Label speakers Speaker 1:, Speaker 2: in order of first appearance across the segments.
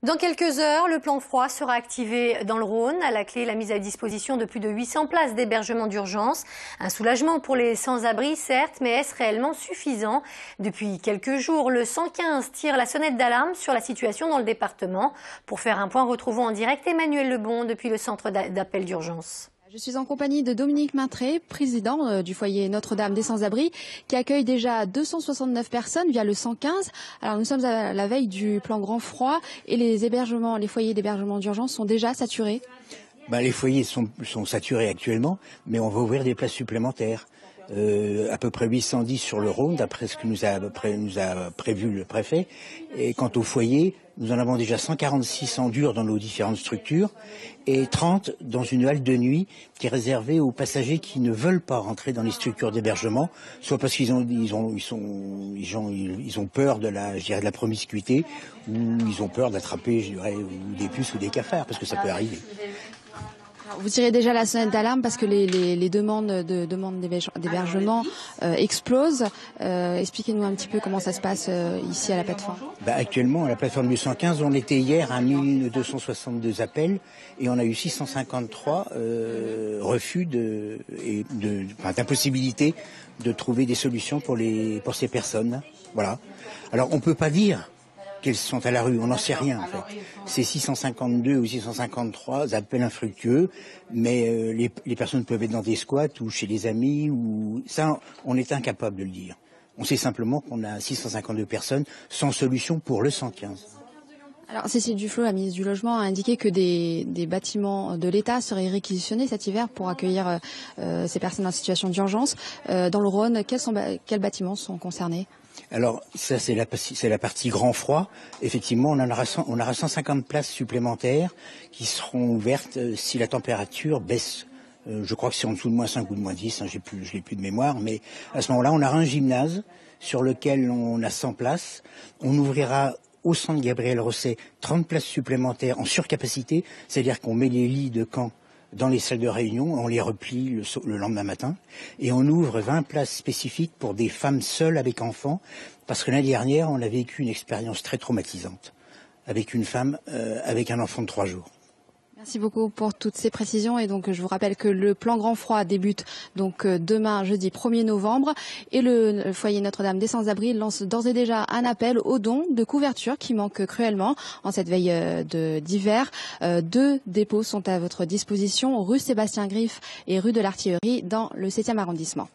Speaker 1: Dans quelques heures, le plan froid sera activé dans le Rhône. À la clé, la mise à disposition de plus de 800 places d'hébergement d'urgence. Un soulagement pour les sans-abri, certes, mais est-ce réellement suffisant? Depuis quelques jours, le 115 tire la sonnette d'alarme sur la situation dans le département. Pour faire un point, retrouvons en direct Emmanuel Lebon depuis le centre d'appel d'urgence.
Speaker 2: Je suis en compagnie de Dominique Maintré, président du foyer Notre-Dame des Sans-Abri, qui accueille déjà 269 personnes via le 115. Alors nous sommes à la veille du plan grand froid et les foyers d'hébergement d'urgence sont déjà saturés.
Speaker 3: Les foyers sont saturés actuellement, mais on va ouvrir des places supplémentaires. À peu près 810 sur le Rhône, d'après ce que nous a prévu le préfet. Et quant aux foyers, nous en avons déjà 146 en dur dans nos différentes structures et 30 dans une halle de nuit qui est réservée aux passagers qui ne veulent pas rentrer dans les structures d'hébergement, soit parce qu'ils ont peur de la promiscuité, ou ils ont peur d'attraper, des puces ou des cafards, parce que ça peut arriver.
Speaker 2: Vous tirez déjà la sonnette d'alarme parce que les demandes d'hébergement explosent. Expliquez-nous un petit peu comment ça se passe ici à la plateforme.
Speaker 3: Actuellement, à la plateforme du 115, on était hier à 1262 appels et on a eu 653 refus d'impossibilité de trouver des solutions pour ces personnes. Voilà. Alors, on peut pas dire qu'elles sont à la rue, on n'en sait rien en fait. C'est 652 ou 653 appels infructueux, mais les personnes peuvent être dans des squats ou chez des amis, ou ça, on est incapable de le dire. On sait simplement qu'on a 652 personnes sans solution pour le 115.
Speaker 2: Alors Cécile Duflot, la ministre du Logement, a indiqué que des bâtiments de l'État seraient réquisitionnés cet hiver pour accueillir ces personnes en situation d'urgence. Dans le Rhône, quels bâtiments sont concernés ?
Speaker 3: Alors ça c'est la partie grand froid. Effectivement, on aura 150 places supplémentaires qui seront ouvertes si la température baisse. Je crois que c'est en dessous de -5 ou de -10, je l'ai plus de mémoire, mais à ce moment-là, on aura un gymnase sur lequel on a 100 places. On ouvrira au centre Gabriel Rosset 30 places supplémentaires en surcapacité, c'est-à-dire qu'on met les lits de camp dans les salles de réunion, on les replie le lendemain matin, et on ouvre 20 places spécifiques pour des femmes seules avec enfants, parce que l'année dernière, on a vécu une expérience très traumatisante avec une femme avec un enfant de 3 jours.
Speaker 2: Merci beaucoup pour toutes ces précisions. Et donc, je vous rappelle que le plan grand froid débute donc demain, jeudi 1er novembre. Et le foyer Notre-Dame des Sans-Abri lance d'ores et déjà un appel aux dons de couverture qui manquent cruellement en cette veille d'hiver. 2 dépôts sont à votre disposition, rue Sébastien Griffe et rue de l'Artillerie dans le 7e arrondissement.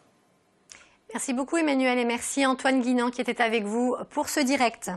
Speaker 1: Merci beaucoup Emmanuel et merci Antoine Guinan qui était avec vous pour ce direct.